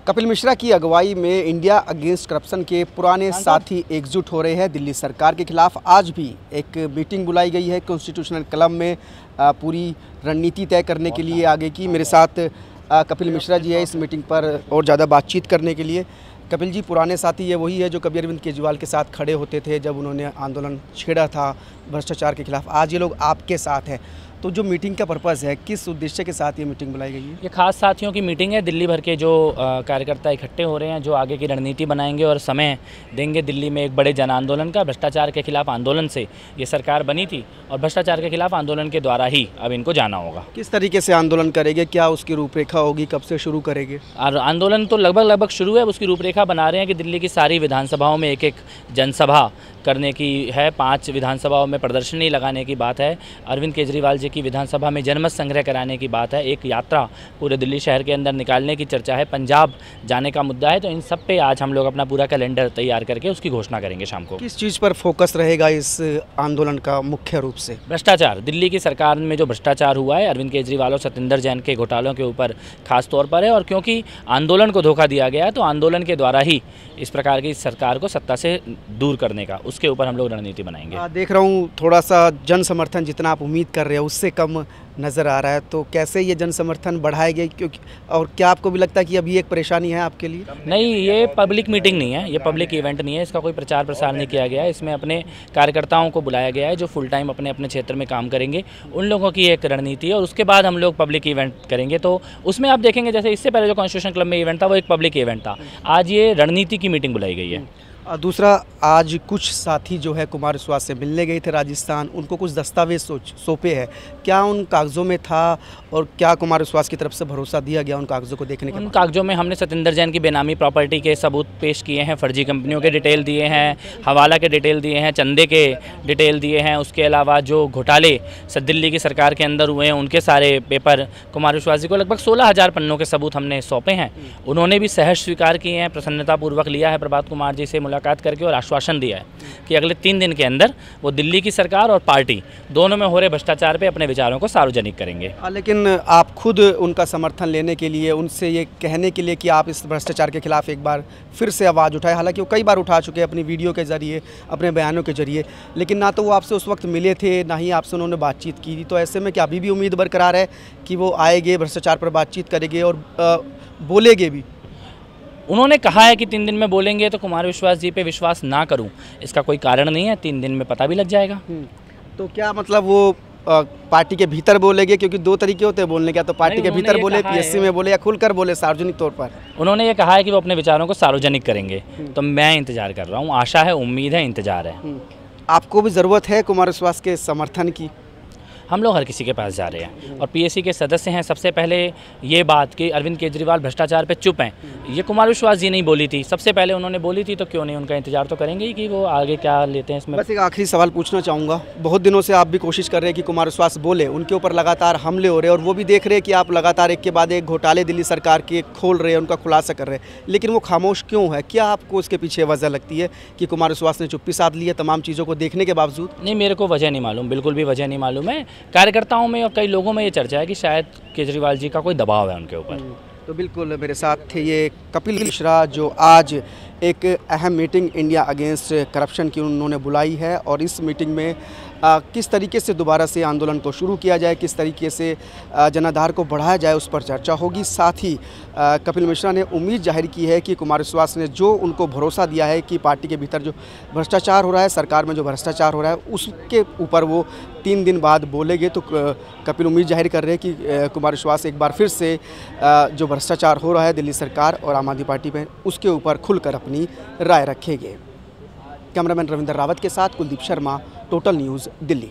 कपिल मिश्रा की अगुवाई में इंडिया अगेंस्ट करप्शन के पुराने साथी एकजुट हो रहे हैं। दिल्ली सरकार के खिलाफ आज भी एक मीटिंग बुलाई गई है कॉन्स्टिट्यूशनल क्लब में पूरी रणनीति तय करने के लिए आगे की। मेरे साथ कपिल मिश्रा जी है इस मीटिंग पर और ज़्यादा बातचीत करने के लिए। कपिल जी, पुराने साथी ये वही है जो कभी अरविंद केजरीवाल के साथ खड़े होते थे जब उन्होंने आंदोलन छेड़ा था भ्रष्टाचार के खिलाफ। आज ये लोग आपके साथ हैं, तो जो मीटिंग का पर्पज़ है, किस उद्देश्य के साथ ये मीटिंग बुलाई गई है? ये खास साथियों की मीटिंग है। दिल्ली भर के जो कार्यकर्ता इकट्ठे हो रहे हैं, जो आगे की रणनीति बनाएंगे और समय देंगे दिल्ली में एक बड़े जन आंदोलन का। भ्रष्टाचार के खिलाफ आंदोलन से ये सरकार बनी थी और भ्रष्टाचार के खिलाफ आंदोलन के द्वारा ही अब इनको जाना होगा। किस तरीके से आंदोलन करेंगे, क्या उसकी रूपरेखा होगी, कब से शुरू करेंगे? और आंदोलन तो लगभग शुरू है। उसकी रूपरेखा बना रहे हैं कि दिल्ली की सारी विधानसभाओं में एक जनसभा करने की है। 5 विधानसभाओं में प्रदर्शनी लगाने की बात है। अरविंद केजरीवाल जी की विधानसभा में जनमत संग्रह कराने की बात है। एक यात्रा पूरे दिल्ली शहर के अंदर निकालने की चर्चा है। पंजाब जाने का मुद्दा है। तो इन सब पे आज हम लोग अपना पूरा कैलेंडर तैयार करके उसकी घोषणा करेंगे शाम को। किस चीज़ पर फोकस रहेगा इस आंदोलन का मुख्य रूप से? भ्रष्टाचार। दिल्ली की सरकार में जो भ्रष्टाचार हुआ है अरविंद केजरीवाल और सत्येंद्र जैन के घोटालों के ऊपर खास तौर पर है। और क्योंकि आंदोलन को धोखा दिया गया है तो आंदोलन के द्वारा ही इस प्रकार की सरकार को सत्ता से दूर करने का, उसके ऊपर हम लोग रणनीति बनाएंगे। देख रहा हूँ थोड़ा सा जन समर्थन जितना आप उम्मीद कर रहे हो उससे कम नज़र आ रहा है, तो कैसे ये जन समर्थन बढ़ाएंगे? क्योंकि और क्या आपको भी लगता है कि अभी एक परेशानी है आपके लिए? नहीं, ये पब्लिक मीटिंग नहीं है, ये पब्लिक इवेंट नहीं है। इसका कोई प्रचार प्रसार नहीं किया गया है। इसमें अपने कार्यकर्ताओं को बुलाया गया है जो फुल टाइम अपने अपने क्षेत्र में काम करेंगे। उन लोगों की एक रणनीति है और उसके बाद हम लोग पब्लिक इवेंट करेंगे। तो उसमें आप देखेंगे जैसे इससे पहले जो कॉन्स्टिट्यूशन क्लब में इवेंट था वो एक पब्लिक इवेंट था। आज ये रणनीति की मीटिंग बुलाई गई है। दूसरा, आज कुछ साथी जो है कुमार विश्वास से मिलने गए थे राजस्थान, उनको कुछ दस्तावेज सौंपे हैं। क्या उन कागज़ों में था और क्या कुमार विश्वास की तरफ से भरोसा दिया गया उन कागज़ों को देखने के? उन कागज़ों में हमने सत्येंद्र जैन की बेनामी प्रॉपर्टी के सबूत पेश किए हैं, फर्जी कंपनियों के डिटेल दिए हैं, हवाला के डिटेल दिए हैं, चंदे के डिटेल दिए हैं। उसके अलावा जो घोटाले दिल्ली की सरकार के अंदर हुए हैं उनके सारे पेपर कुमार विश्वास जी को लगभग 16,000 पन्नों के सबूत हमने सौंपे हैं। उन्होंने भी सहर्ष स्वीकार किए हैं, प्रसन्नतापूर्वक लिया है प्रभात कुमार जी से मुलाकात करके और आश्वासन दिया है कि अगले 3 दिन के अंदर वो दिल्ली की सरकार और पार्टी दोनों में हो रहे भ्रष्टाचार पे अपने विचारों को सार्वजनिक करेंगे। लेकिन आप खुद उनका समर्थन लेने के लिए, उनसे ये कहने के लिए कि आप इस भ्रष्टाचार के खिलाफ एक बार फिर से आवाज़ उठाए, हालांकि वो कई बार उठा चुके हैं अपनी वीडियो के जरिए, अपने बयानों के जरिए, लेकिन ना तो वो आपसे उस वक्त मिले थे ना ही आपसे उन्होंने बातचीत की थी। तो ऐसे में क्या अभी भी उम्मीद बरकरार है कि वो आएंगे, भ्रष्टाचार पर बातचीत करेंगे और बोलेंगे भी? उन्होंने कहा है कि 3 दिन में बोलेंगे, तो कुमार विश्वास जी पे विश्वास ना करूं इसका कोई कारण नहीं है। 3 दिन में पता भी लग जाएगा। तो क्या मतलब वो पार्टी के भीतर बोलेंगे? क्योंकि 2 तरीके होते हैं बोलने के, तो पार्टी के भीतर बोले, पीएससी में बोले, या खुलकर बोले सार्वजनिक तौर पर? उन्होंने ये कहा है कि वो अपने विचारों को सार्वजनिक करेंगे। तो मैं इंतजार कर रहा हूँ, आशा है, उम्मीद है, इंतजार है। आपको भी ज़रूरत है कुमार विश्वास के समर्थन की? हम लोग हर किसी के पास जा रहे हैं और पीएससी के सदस्य हैं। सबसे पहले ये बात कि अरविंद केजरीवाल भ्रष्टाचार पे चुप हैं, ये कुमार विश्वास जी नहीं बोली थी, सबसे पहले उन्होंने बोली थी। तो क्यों नहीं, उनका इंतजार तो करेंगे ही कि वो आगे क्या लेते हैं इसमें। बस एक आखिरी सवाल पूछना चाहूँगा। बहुत दिनों से आप भी कोशिश कर रहे हैं कि कुमार विश्वास बोले, उनके ऊपर लगातार हमले हो रहे हैं और वो भी देख रहे हैं कि आप लगातार एक के बाद एक घोटाले दिल्ली सरकार के खोल रहे हैं, उनका खुलासा कर रहे हैं, लेकिन वो खामोश क्यों है? क्या आपको उसके पीछे वजह लगती है कि कुमार विश्वास ने चुप्पी साध ली है तमाम चीज़ों को देखने के बावजूद? नहीं, मेरे को वजह नहीं मालूम, बिल्कुल भी वजह नहीं मालूम है। कार्यकर्ताओं में और कई लोगों में ये चर्चा है कि शायद केजरीवाल जी का कोई दबाव है उनके ऊपर। तो बिल्कुल मेरे साथ थे ये कपिल मिश्रा जो आज एक अहम मीटिंग इंडिया अगेंस्ट करप्शन की उन्होंने बुलाई है। और इस मीटिंग में किस तरीके से दोबारा से आंदोलन को शुरू किया जाए, किस तरीके से जनाधार को बढ़ाया जाए, उस पर चर्चा होगी। साथ ही कपिल मिश्रा ने उम्मीद जाहिर की है कि कुमार विश्वास ने जो उनको भरोसा दिया है कि पार्टी के भीतर जो भ्रष्टाचार हो रहा है, सरकार में जो भ्रष्टाचार हो रहा है, उसके ऊपर वो 3 दिन बाद बोलेंगे। तो कपिल उम्मीद जाहिर कर रहे हैं कि कुमार विश्वास एक बार फिर से जो भ्रष्टाचार हो रहा है दिल्ली सरकार और आम आदमी पार्टी में, उसके ऊपर खुलकर अपनी राय रखेंगे। कैमरामैन रविंदर रावत के साथ कुलदीप शर्मा, टोटल न्यूज़, दिल्ली।